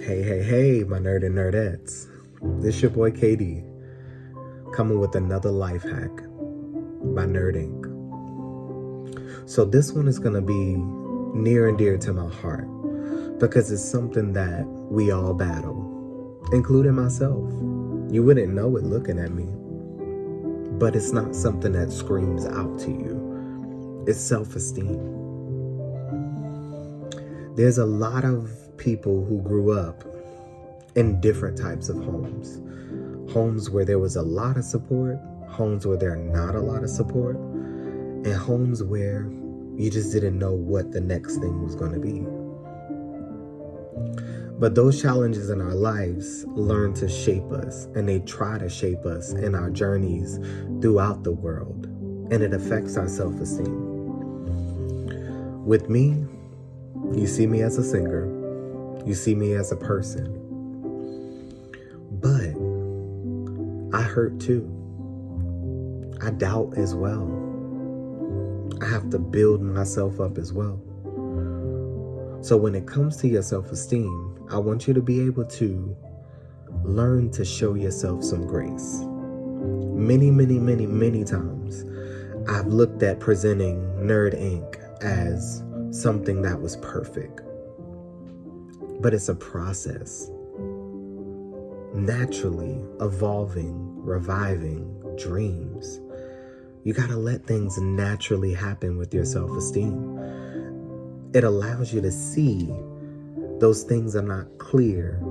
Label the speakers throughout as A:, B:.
A: Hey, my nerd and nerdettes. This your boy KD, coming with another life hack by Nerd.inc. So this one is going to be near and dear to my heart because it's something that we all battle, including myself. You wouldn't know it looking at me, but it's not something that screams out to you. It's self-esteem. There's a lot of people who grew up in different types of homes. Homes where there was a lot of support, homes where there are not a lot of support, and homes where you just didn't know what the next thing was going to be. But those challenges in our lives learn to shape us, and they try to shape us in our journeys throughout the world, and it affects our self-esteem. With me, you see me as a singer, you see me as a person, but I hurt too. I doubt as well. I have to build myself up as well. So when it comes to your self-esteem, I want you to be able to learn to show yourself some grace. Many times, I've looked at presenting Nerd.inc as something that was perfect. But it's a process. Naturally evolving, reviving dreams. You gotta let things naturally happen with your self-esteem. It allows you to see those things are not clear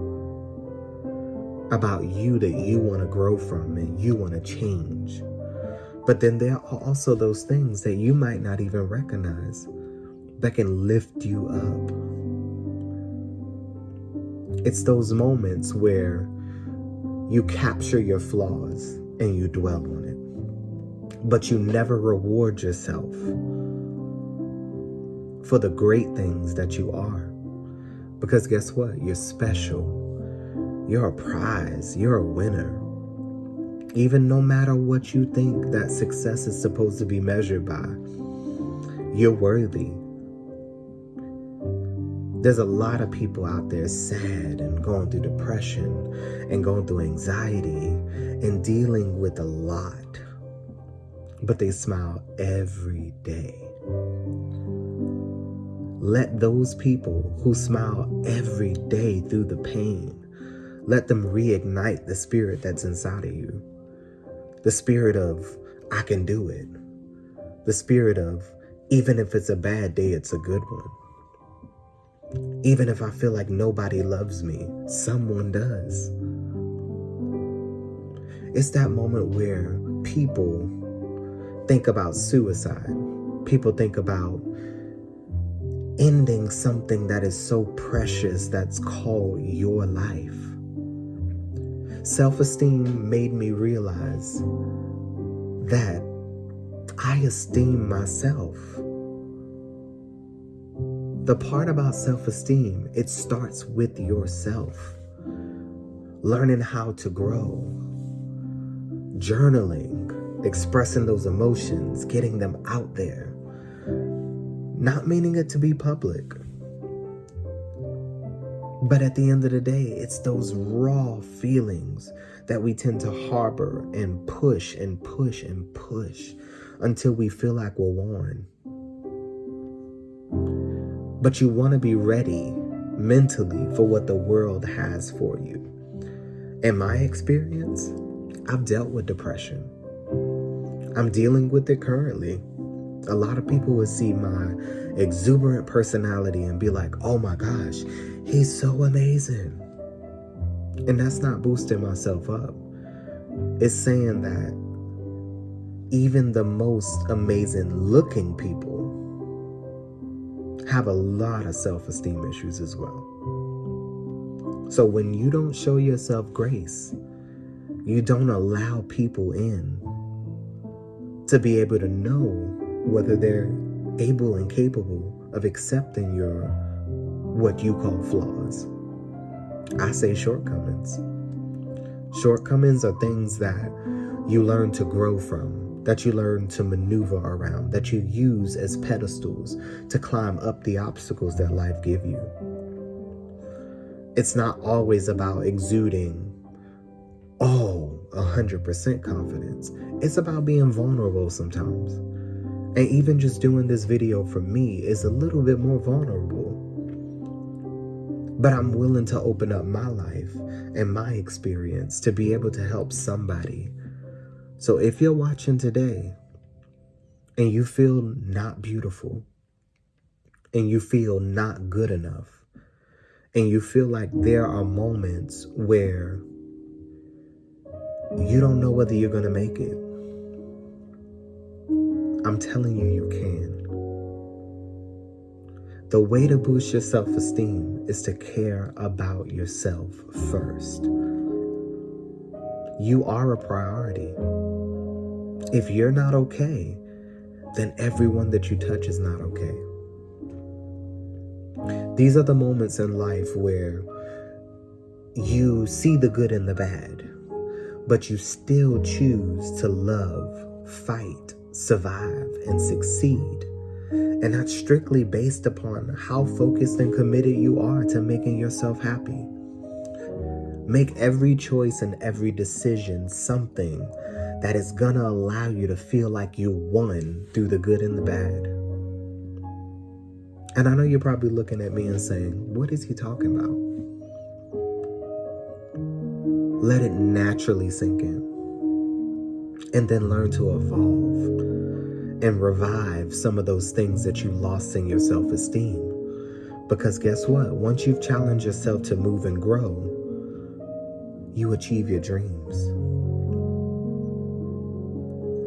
A: about you that you want to grow from and you want to change. But then there are also those things that you might not even recognize that can lift you up. It's those moments where you capture your flaws and you dwell on it, but you never reward yourself for the great things that you are. Because guess what? You're special. You're a prize. You're a winner. Even no matter what you think that success is supposed to be measured by, you're worthy. There's a lot of people out there sad and going through depression and going through anxiety and dealing with a lot, but they smile every day. Let those people who smile every day through the pain, let them reignite the spirit that's inside of you. The spirit of, I can do it. The spirit of, even if it's a bad day, it's a good one. Even if I feel like nobody loves me, someone does. It's that moment where people think about suicide. People think about ending something that is so precious that's called your life. Self-esteem made me realize that I esteem myself. The part about self-esteem, it starts with yourself. Learning how to grow. Journaling, expressing those emotions, getting them out there. Not meaning it to be public. But at the end of the day, it's those raw feelings that we tend to harbor and push until we feel like we're worn. But you want to be ready mentally for what the world has for you. In my experience, I've dealt with depression. I'm dealing with it currently. A lot of people would see my exuberant personality and be like, oh my gosh, he's so amazing. And that's not boosting myself up. It's saying that even the most amazing looking people have a lot of self-esteem issues as well. So when you don't show yourself grace, you don't allow people in to be able to know whether they're able and capable of accepting your, what you call flaws. I say shortcomings. Shortcomings are things that you learn to grow from, that you learn to maneuver around, that you use as pedestals to climb up the obstacles that life give you. It's not always about exuding 100% confidence. It's about being vulnerable sometimes. And even just doing this video for me is a little bit more vulnerable. But I'm willing to open up my life and my experience to be able to help somebody. So if you're watching today and you feel not beautiful, and you feel not good enough, and you feel like there are moments where you don't know whether you're going to make it, I'm telling you, you can. The way to boost your self-esteem is to care about yourself first. You are a priority. If you're not okay, then everyone that you touch is not okay. These are the moments in life where you see the good and the bad, but you still choose to love, fight, survive, and succeed. And that's strictly based upon how focused and committed you are to making yourself happy. Make every choice and every decision something that is gonna allow you to feel like you won through the good and the bad. And I know you're probably looking at me and saying, what is he talking about? Let it naturally sink in. And then learn to evolve and revive some of those things that you lost in your self-esteem. Because guess what? Once you've challenged yourself to move and grow, you achieve your dreams.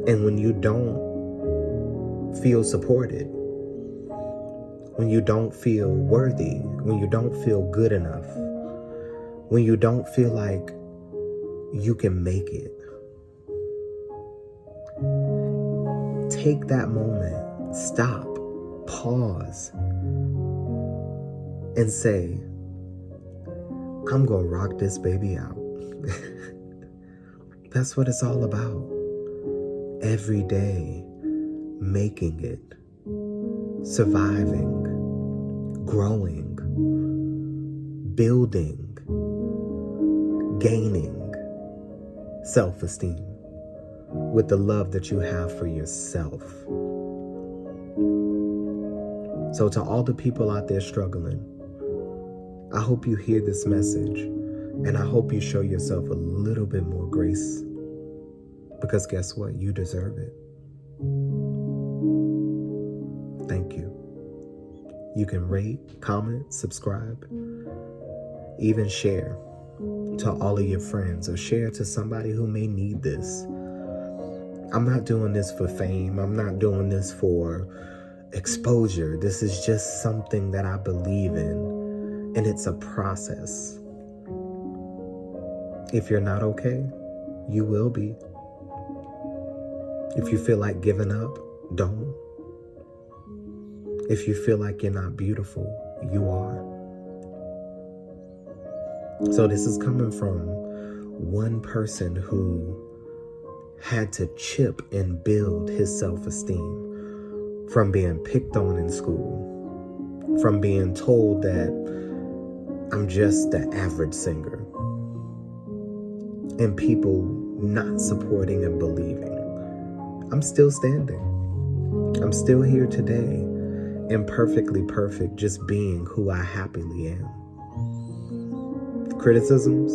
A: And when you don't feel supported, when you don't feel worthy, when you don't feel good enough, when you don't feel like you can make it, take that moment, stop, pause, and say, I'm gonna rock this baby out. That's what it's all about. Every day, making it, surviving, growing, building, gaining self-esteem with the love that you have for yourself. So to all the people out there struggling, I hope you hear this message, and I hope you show yourself a little bit more grace, because guess what? You deserve it. Thank you. You can rate, comment, subscribe, even share to all of your friends, or share to somebody who may need this. I'm not doing this for fame. I'm not doing this for exposure. This is just something that I believe in, and it's a process. If you're not okay, you will be. If you feel like giving up, don't. If you feel like you're not beautiful, you are. So this is coming from one person who had to chip and build his self-esteem from being picked on in school, from being told that I'm just the average singer, and people not supporting and believing. I'm still standing. I'm still here today, imperfectly perfect, just being who I happily am. Criticisms,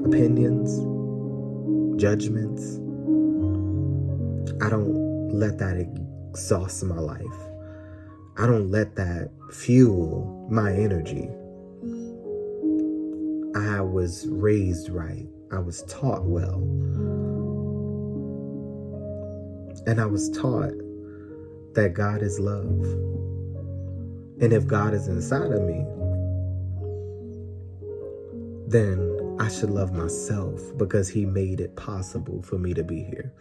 A: opinions, judgments, I don't let that exhaust my life. I don't let that fuel my energy. I was raised right. I was taught well. And I was taught that God is love. And if God is inside of me, then I should love myself, because he made it possible for me to be here.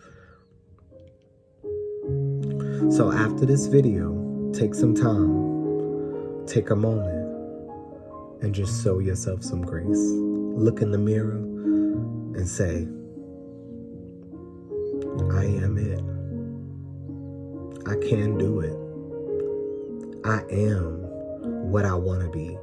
A: So after this video, take some time, take a moment, and just show yourself some grace. Look in the mirror and say, I am it. I can do it. I am what I want to be.